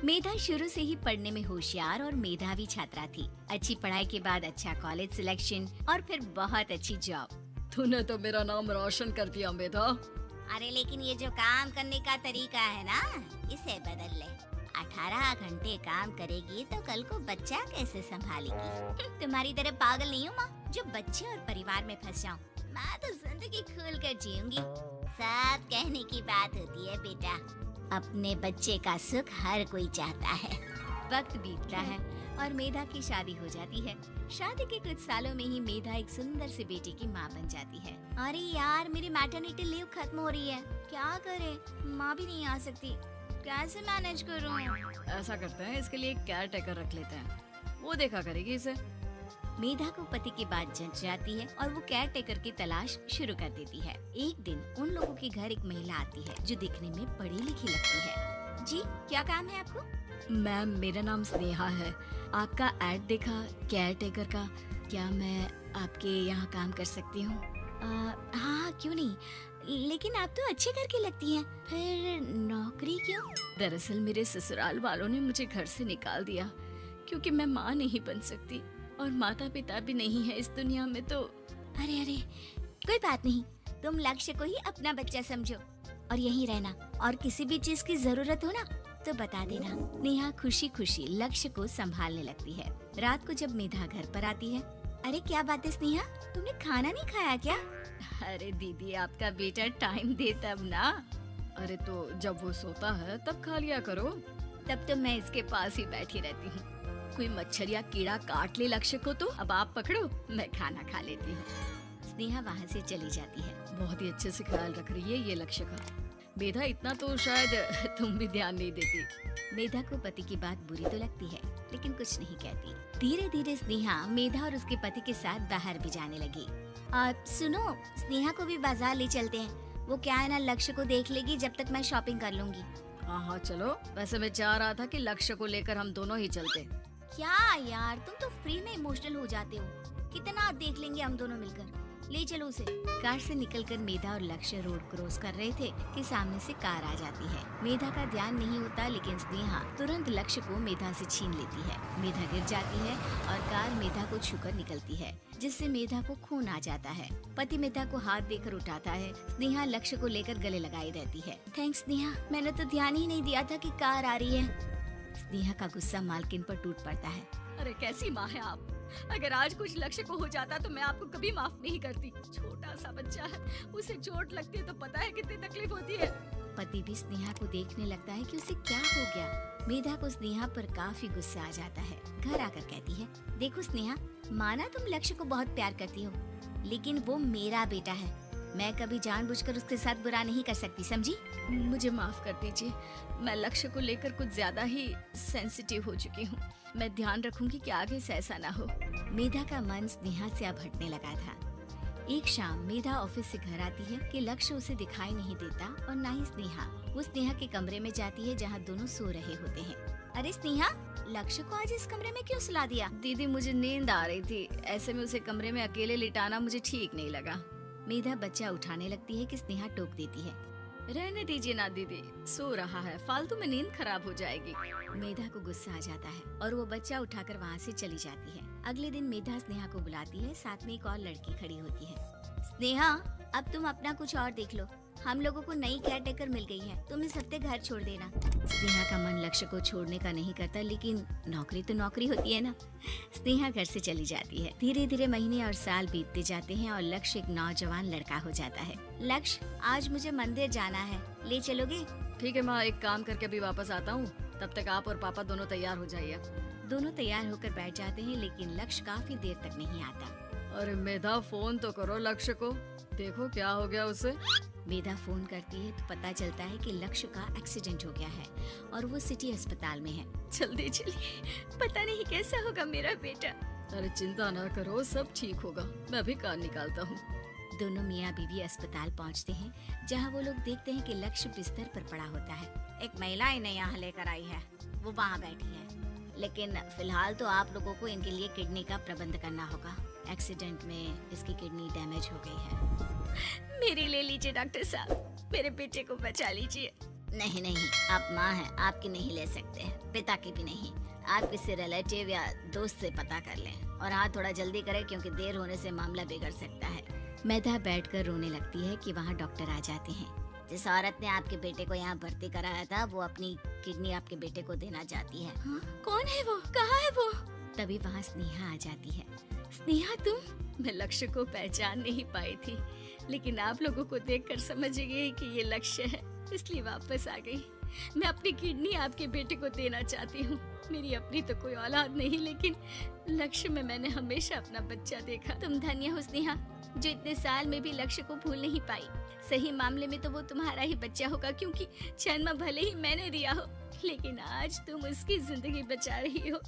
मेधा शुरू से ही पढ़ने में होशियार और मेधावी छात्रा थी। अच्छी पढ़ाई के बाद अच्छा कॉलेज सिलेक्शन और फिर बहुत अच्छी जॉब। तूने तो मेरा नाम रोशन कर दिया मेधा। अरे लेकिन ये जो काम करने का तरीका है ना, इसे बदल ले। 18 घंटे काम करेगी तो कल को बच्चा कैसे संभालेगी? तुम्हारी तरह पागल नहीं हूँ माँ जो बच्चे और परिवार में फंस जाऊँ। मैं तो जिंदगी खुल कर जीऊंगी। सब कहने की बात होती है बेटा, अपने बच्चे का सुख हर कोई चाहता है। वक्त बीतता है और मेधा की शादी हो जाती है। शादी के कुछ सालों में ही मेधा एक सुंदर से बेटे की माँ बन जाती है। अरे यार, मेरी मैटरनिटी लीव खत्म हो रही है, क्या करें? माँ भी नहीं आ सकती, कैसे मैनेज करूँ? ऐसा करते हैं, इसके लिए एक केयर टेकर रख लेते हैं, वो देखा करेगी इसे। मेधा को पति की बात जंच जाती है और वो केयर टेकर की तलाश शुरू कर देती है। एक दिन उन लोगों के घर एक महिला आती है जो दिखने में पढ़ी लिखी लगती है। जी, क्या काम है आपको? मैम, मेरा नाम स्नेहा है। आपका एड देखा केयर टेकर का, क्या मैं आपके यहाँ काम कर सकती हूँ? हाँ, क्यों नहीं, लेकिन आप तो अच्छे घर की लगती हैं, फिर नौकरी क्यों? दरअसल मेरे ससुराल वालों ने मुझे घर से निकाल दिया क्योंकि मैं माँ नहीं बन सकती और माता पिता भी नहीं है इस दुनिया में। तो अरे कोई बात नहीं, तुम लक्ष्य को ही अपना बच्चा समझो और यहीं रहना, और किसी भी चीज की जरूरत हो ना तो बता देना। नेहा खुशी खुशी लक्ष्य को संभालने लगती है। रात को जब मेधा घर पर आती है, अरे क्या बात है स्नेहा, तुमने खाना नहीं खाया क्या? अरे दीदी, आपका बेटा टाइम दे तब ना। अरे तो जब वो सोता है तब खा लिया करो। तब तो मैं इसके पास ही बैठी रहती हूँ। कोई मच्छर या कीड़ा काट ले लक्ष्य को तो अब आप पकड़ो, मैं खाना खा लेती हूँ। स्नेहा वहाँ से चली जाती है। बहुत ही अच्छे से ख्याल रख रही है ये लक्ष्य का। मेधा, इतना तो शायद तुम भी ध्यान नहीं देती। मेधा को पति की बात बुरी तो लगती है लेकिन कुछ नहीं कहती। धीरे धीरे स्नेहा मेधा और उसके पति के साथ बाहर भी जाने लगी। सुनो, स्नेहा को भी बाजार ले चलते हैं, वो क्या है ना लक्ष्य को देख लेगी जब तक मैं शॉपिंग कर लूंगी। हाँ चलो, वैसे मैं चाह रहा था कि लक्ष्य को लेकर हम दोनों ही चलते। क्या यार, तुम तो फ्री में इमोशनल हो जाते हो, कितना देख लेंगे हम दोनों मिलकर, ले चलो उसे। कार से निकलकर मेधा और लक्ष्य रोड क्रॉस कर रहे थे कि सामने से कार आ जाती है। मेधा का ध्यान नहीं होता लेकिन स्नेहा तुरंत लक्ष्य को मेधा से छीन लेती है। मेधा गिर जाती है और कार मेधा को छूकर निकलती है, जिससे मेधा को खून आ जाता है। पति मेधा को हाथ देकर उठाता है। स्नेहा लक्ष्य को लेकर गले लगाई रहती है। थैंक्स स्नेहा, मैंने तो ध्यान ही नहीं दिया था कि कार आ रही है। स्नेहा का गुस्सा मालकिन पर टूट पड़ता है। अरे कैसी माँ है आप, अगर आज कुछ लक्ष्य को हो जाता तो मैं आपको कभी माफ नहीं करती। छोटा सा बच्चा है, उसे चोट लगती है तो पता है कितनी तकलीफ होती है। पति भी स्नेहा को देखने लगता है कि उसे क्या हो गया। मेधा को स्नेहा पर काफी गुस्सा आ जाता है। घर आकर कहती है, देखो स्नेहा, माना तुम लक्ष्य को बहुत प्यार करती हो लेकिन वो मेरा बेटा है, मैं कभी जानबूझकर उसके साथ बुरा नहीं कर सकती, समझी? मुझे माफ कर दीजिए, मैं लक्ष्य को लेकर कुछ ज्यादा ही सेंसिटिव हो चुकी हूँ। मैं ध्यान रखूंगी कि आगे से ऐसा ना हो। मेधा का मन स्नेहा से अब हटने लगा था। एक शाम मेधा ऑफिस से घर आती है कि लक्ष्य उसे दिखाई नहीं देता और न ही स्नेहा। वो स्नेहा के कमरे में जाती है जहाँ दोनों सो रहे होते हैं। अरे स्नेहा, लक्ष्य को आज इस कमरे में क्यों सुला दिया? दीदी, मुझे नींद आ रही थी, ऐसे में उसे कमरे में अकेले लिटाना मुझे ठीक नहीं लगा। मेधा बच्चा उठाने लगती है कि स्नेहा टोक देती है। रहने दीजिए ना दीदी, सो रहा है, फालतू में नींद खराब हो जाएगी। मेधा को गुस्सा आ जाता है और वो बच्चा उठाकर वहाँ से चली जाती है। अगले दिन मेधा स्नेहा को बुलाती है, साथ में एक और लड़की खड़ी होती है। स्नेहा, अब तुम अपना कुछ और देख लो, हम लोगों को नई केयर टेकर मिल गई है, तुम इस हफ्ते घर छोड़ देना। स्नेहा का मन लक्ष्य को छोड़ने का नहीं करता लेकिन नौकरी तो नौकरी होती है ना। स्नेहा घर से चली जाती है। धीरे धीरे महीने और साल बीतते जाते हैं और लक्ष्य एक नौजवान लड़का हो जाता है। लक्ष्य, आज मुझे मंदिर जाना है, ले चलोगे? ठीक है माँ, एक काम करके अभी वापस आता हूँ, तब तक आप और पापा दोनों तैयार हो जाइए। दोनों तैयार होकर बैठ जाते हैं लेकिन लक्ष्य काफी देर तक नहीं आता। अरे मेधा, फोन तो करो लक्ष्य को, देखो क्या हो गया उसे। मेधा फोन करती है तो पता चलता है कि लक्ष्य का एक्सीडेंट हो गया है और वो सिटी अस्पताल में है। जल्दी चलिए, पता नहीं कैसा होगा मेरा बेटा। अरे चिंता ना करो, सब ठीक होगा, मैं अभी कार निकालता हूँ। दोनों मियाँ बीवी अस्पताल पहुँचते हैं जहाँ वो लोग देखते हैं कि लक्ष्य बिस्तर पर पड़ा होता है। एक महिला इन्हें यहाँ लेकर आई है, वो वहाँ बैठी है, लेकिन फिलहाल तो आप लोगों को इनके लिए किडनी का प्रबंध करना होगा। एक्सीडेंट में इसकी किडनी डैमेज हो गई है। मेरी ले लीजिए डॉक्टर साहब, मेरे बेटे को बचा लीजिए। नहीं नहीं, आप माँ हैं, आपकी नहीं ले सकते, पिता की भी नहीं। आप किसी रिलेटिव या दोस्त से पता कर लें और हाँ थोड़ा जल्दी करें क्योंकि देर होने से मामला बिगड़ सकता है। मेधा बैठकर रोने लगती है कि वहाँ डॉक्टर आ जाते हैं। जिस औरत ने आपके बेटे को यहाँ भर्ती कराया था वो अपनी किडनी आपके बेटे को देना चाहती है। हाँ? कौन है वो? कहाँ है वो? तभी वहाँ स्नेहा आ जाती है। स्नेहा तुम? मैं लक्ष्य को पहचान नहीं पाई थी, लेकिन आप लोगों को देखकर समझ गई कि ये लक्ष्य है, इसलिए वापस आ गई। मैं अपनी किडनी आपके बेटे को देना चाहती हूँ। मेरी अपनी तो कोई औलाद नहीं, लेकिन लक्ष्य में मैंने हमेशा अपना बच्चा देखा। तुम धन्य हो स्नेहा, जो इतने साल में भी लक्ष्य को भूल नहीं पाई। सही मामले में तो वो तुम्हारा ही बच्चा होगा, क्योंकि जन्म भले ही मैंने दिया हो, लेकिन आज तुम उसकी जिंदगी बचा रही हो।